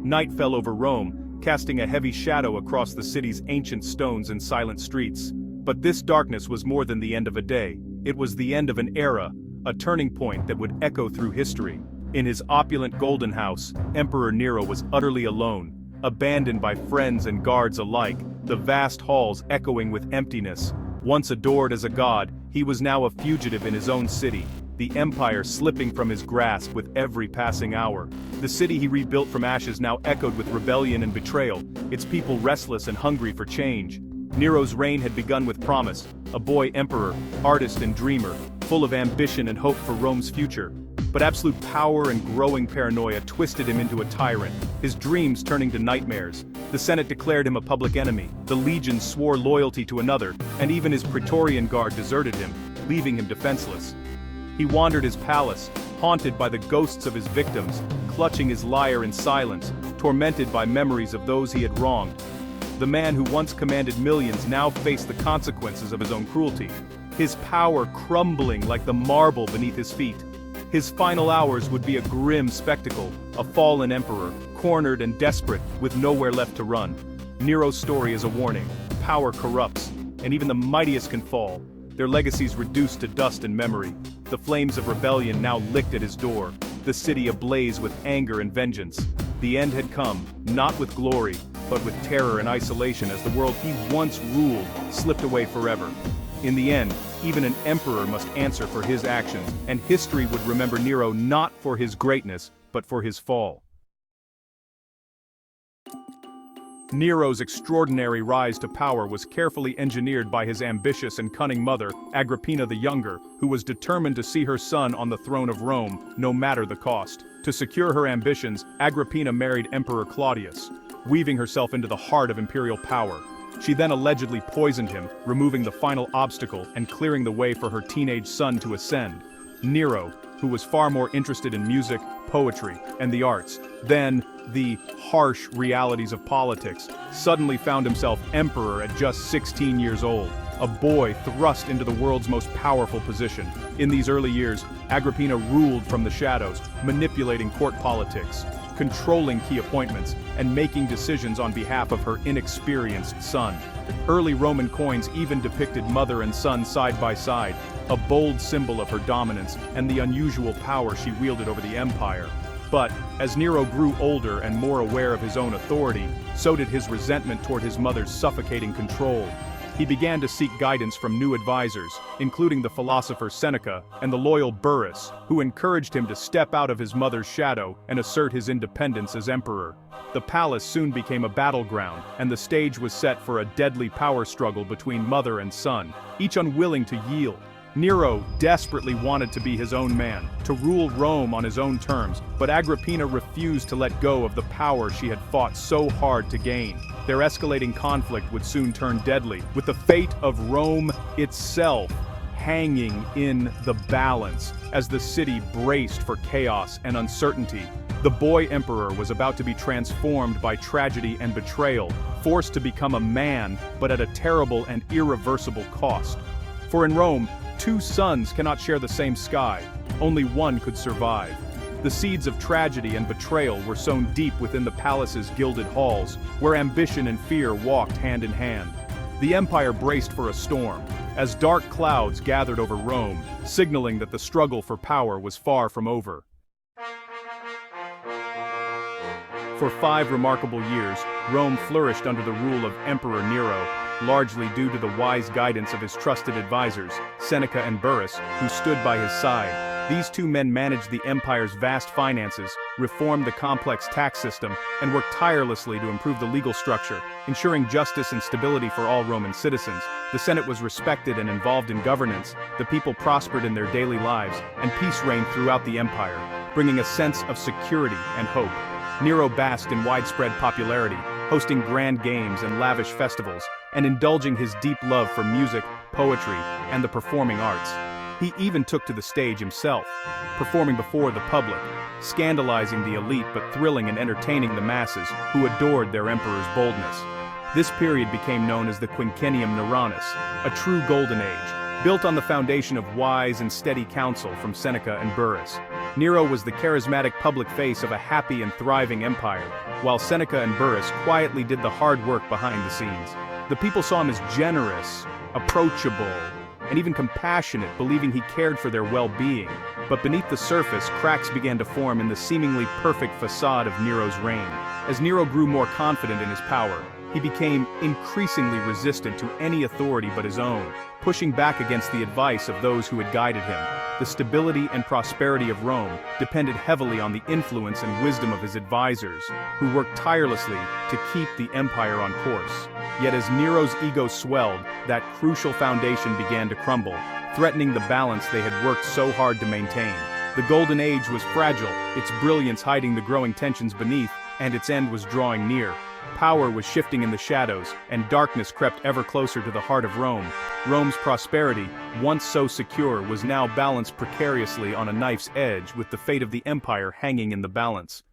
Night fell over Rome, casting a heavy shadow across the city's ancient stones and silent streets. But this darkness was more than the end of a day. It was the end of an era, a turning point that would echo through history. In his opulent golden house, Emperor Nero was utterly alone, abandoned by friends and guards alike, the vast halls echoing with emptiness. Once adored as a god, he was now a fugitive in his own city, the empire slipping from his grasp with every passing hour. The city he rebuilt from ashes now echoed with rebellion and betrayal, its people restless and hungry for change. Nero's reign had begun with promise, a boy emperor, artist and dreamer, full of ambition and hope for Rome's future. But absolute power and growing paranoia twisted him into a tyrant, his dreams turning to nightmares. The Senate declared him a public enemy, the legions swore loyalty to another, and even his Praetorian Guard deserted him, leaving him defenseless. He wandered his palace, haunted by the ghosts of his victims, clutching his lyre in silence, tormented by memories of those he had wronged. The man who once commanded millions now faced the consequences of his own cruelty, his power crumbling like the marble beneath his feet. His final hours would be a grim spectacle, a fallen emperor, cornered and desperate, with nowhere left to run. Nero's story is a warning. Power corrupts, and even the mightiest can fall, their legacies reduced to dust and memory. The flames of rebellion now licked at his door, the city ablaze with anger and vengeance. The end had come, not with glory, but with terror and isolation as the world he once ruled slipped away forever. In the end, even an emperor must answer for his actions, and history would remember Nero not for his greatness, but for his fall. Nero's extraordinary rise to power was carefully engineered by his ambitious and cunning mother, Agrippina the Younger, who was determined to see her son on the throne of Rome, no matter the cost. To secure her ambitions, Agrippina married Emperor Claudius, weaving herself into the heart of imperial power. She then allegedly poisoned him, removing the final obstacle and clearing the way for her teenage son to ascend. Nero, who was far more interested in music, poetry, and the arts than the harsh realities of politics, suddenly found himself emperor at just 16 years old, a boy thrust into the world's most powerful position. In these early years, Agrippina ruled from the shadows, manipulating court politics, controlling key appointments, and making decisions on behalf of her inexperienced son. Early Roman coins even depicted mother and son side by side, a bold symbol of her dominance and the unusual power she wielded over the empire. But, as Nero grew older and more aware of his own authority, so did his resentment toward his mother's suffocating control. He began to seek guidance from new advisors, including the philosopher Seneca and the loyal Burrus, who encouraged him to step out of his mother's shadow and assert his independence as emperor. The palace soon became a battleground, and the stage was set for a deadly power struggle between mother and son, each unwilling to yield. Nero desperately wanted to be his own man, to rule Rome on his own terms, but Agrippina refused to let go of the power she had fought so hard to gain. Their escalating conflict would soon turn deadly, with the fate of Rome itself hanging in the balance as the city braced for chaos and uncertainty. The boy emperor was about to be transformed by tragedy and betrayal, forced to become a man, but at a terrible and irreversible cost. For in Rome, two suns cannot share the same sky, only one could survive. The seeds of tragedy and betrayal were sown deep within the palace's gilded halls, where ambition and fear walked hand in hand. The empire braced for a storm, as dark clouds gathered over Rome, signaling that the struggle for power was far from over. For 5 remarkable years, Rome flourished under the rule of Emperor Nero, largely due to the wise guidance of his trusted advisors, Seneca and Burrus, who stood by his side. These two men managed the empire's vast finances, reformed the complex tax system, and worked tirelessly to improve the legal structure, ensuring justice and stability for all Roman citizens. The Senate was respected and involved in governance, the people prospered in their daily lives, and peace reigned throughout the empire, bringing a sense of security and hope. Nero basked in widespread popularity, hosting grand games and lavish festivals, and indulging his deep love for music, poetry, and the performing arts. He even took to the stage himself, performing before the public, scandalizing the elite but thrilling and entertaining the masses who adored their emperor's boldness. This period became known as the Quinquennium Neronus, a true golden age, built on the foundation of wise and steady counsel from Seneca and Burrus. Nero was the charismatic public face of a happy and thriving empire, while Seneca and Burrus quietly did the hard work behind the scenes. The people saw him as generous, approachable, and even compassionate, believing he cared for their well-being. But beneath the surface, cracks began to form in the seemingly perfect facade of Nero's reign. As Nero grew more confident in his power, he became increasingly resistant to any authority but his own, pushing back against the advice of those who had guided him. The stability and prosperity of Rome depended heavily on the influence and wisdom of his advisors, who worked tirelessly to keep the empire on course. Yet as Nero's ego swelled, that crucial foundation began to crumble, threatening the balance they had worked so hard to maintain. The Golden Age was fragile, its brilliance hiding the growing tensions beneath, and its end was drawing near. Power was shifting in the shadows, and darkness crept ever closer to the heart of Rome. Rome's prosperity, once so secure, was now balanced precariously on a knife's edge, with the fate of the empire hanging in the balance.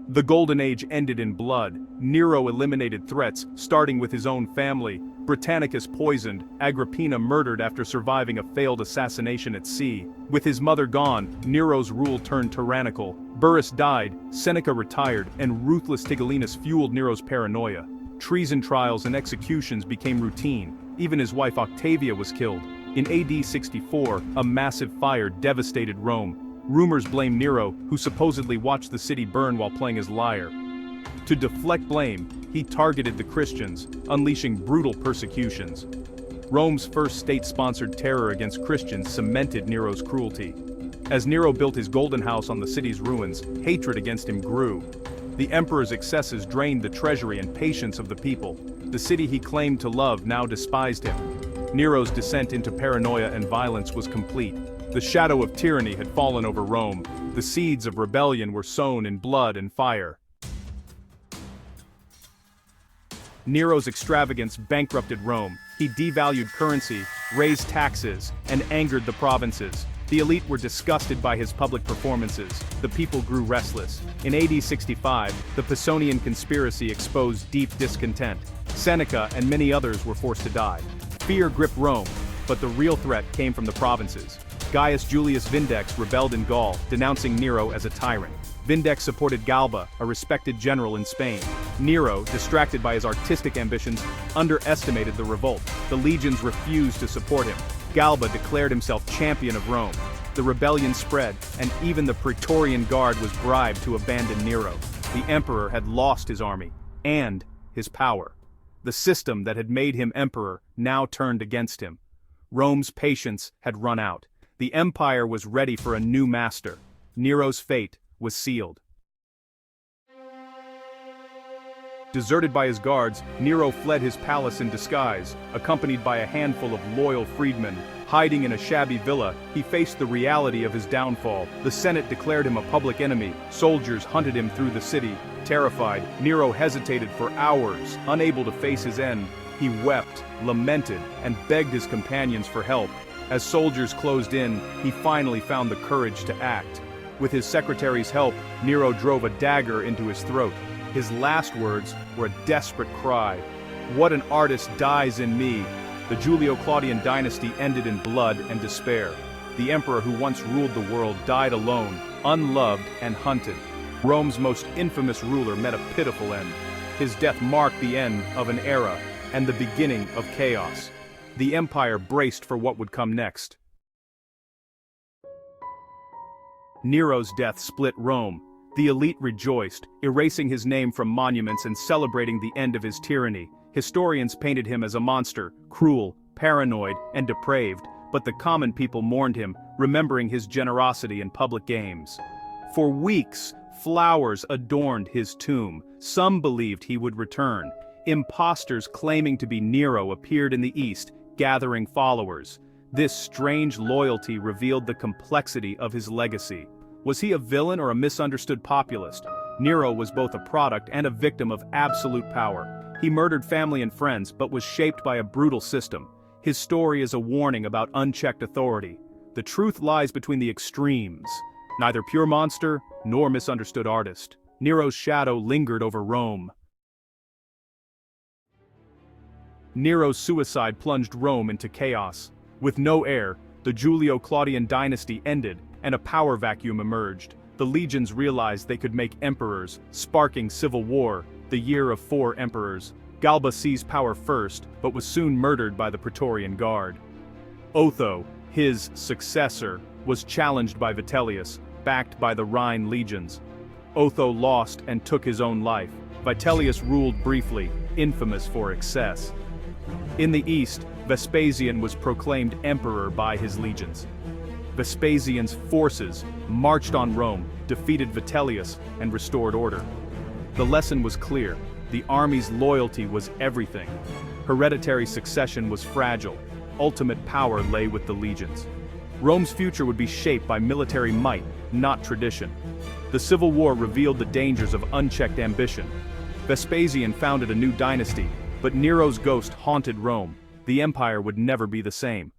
The Golden Age ended in blood. Nero eliminated threats, starting with his own family. Britannicus poisoned, Agrippina murdered after surviving a failed assassination at sea. With his mother gone, Nero's rule turned tyrannical. Burrus died, Seneca retired, and ruthless Tigellinus fueled Nero's paranoia. Treason trials and executions became routine. Even his wife Octavia was killed. In AD 64, a massive fire devastated Rome. Rumors blamed Nero, who supposedly watched the city burn while playing his lyre. To deflect blame, he targeted the Christians, unleashing brutal persecutions. Rome's first state-sponsored terror against Christians cemented Nero's cruelty. As Nero built his golden house on the city's ruins, hatred against him grew. The emperor's excesses drained the treasury and patience of the people. The city he claimed to love now despised him. Nero's descent into paranoia and violence was complete. The shadow of tyranny had fallen over Rome. The seeds of rebellion were sown in blood and fire. Nero's extravagance bankrupted Rome. He devalued currency, raised taxes, and angered the provinces. The elite were disgusted by his public performances. The people grew restless. In AD 65, the Pisonian conspiracy exposed deep discontent. Seneca and many others were forced to die. Fear gripped Rome, but the real threat came from the provinces. Gaius Julius Vindex rebelled in Gaul, denouncing Nero as a tyrant. Vindex supported Galba, a respected general in Spain. Nero, distracted by his artistic ambitions, underestimated the revolt. The legions refused to support him. Galba declared himself champion of Rome. The rebellion spread, and even the Praetorian Guard was bribed to abandon Nero. The emperor had lost his army, and his power. The system that had made him emperor now turned against him. Rome's patience had run out. The empire was ready for a new master. Nero's fate was sealed. Deserted by his guards, Nero fled his palace in disguise, accompanied by a handful of loyal freedmen. Hiding in a shabby villa, he faced the reality of his downfall. The Senate declared him a public enemy. Soldiers hunted him through the city. Terrified, Nero hesitated for hours, unable to face his end. He wept, lamented, and begged his companions for help. As soldiers closed in, he finally found the courage to act. With his secretary's help, Nero drove a dagger into his throat. His last words were a desperate cry. "What an artist dies in me." The Julio-Claudian dynasty ended in blood and despair. The emperor who once ruled the world died alone, unloved and hunted. Rome's most infamous ruler met a pitiful end. His death marked the end of an era and the beginning of chaos. The empire braced for what would come next. Nero's death split Rome. The elite rejoiced, erasing his name from monuments and celebrating the end of his tyranny. Historians painted him as a monster, cruel, paranoid, and depraved, but the common people mourned him, remembering his generosity in public games. For weeks, flowers adorned his tomb. Some believed he would return. Impostors claiming to be Nero appeared in the east, gathering followers. This strange loyalty revealed the complexity of his legacy. Was he a villain or a misunderstood populist? Nero was both a product and a victim of absolute power. He murdered family and friends, but was shaped by a brutal system. His story is a warning about unchecked authority. The truth lies between the extremes. Neither pure monster, nor misunderstood artist. Nero's shadow lingered over Rome. Nero's suicide plunged Rome into chaos. With no heir, The Julio-Claudian dynasty ended, and a power vacuum emerged. The legions realized they could make emperors, sparking civil war, the year of 4 emperors. Galba seized power first, but was soon murdered by the Praetorian Guard. Otho, his successor, was challenged by Vitellius, backed by the Rhine legions. Otho lost and took his own life. Vitellius ruled briefly, infamous for excess. In the east, Vespasian was proclaimed emperor by his legions. Vespasian's forces marched on Rome, defeated Vitellius, and restored order. The lesson was clear: the army's loyalty was everything. Hereditary succession was fragile. Ultimate power lay with the legions. Rome's future would be shaped by military might, not tradition. The Civil War revealed the dangers of unchecked ambition. Vespasian founded a new dynasty, but Nero's ghost haunted Rome. The empire would never be the same.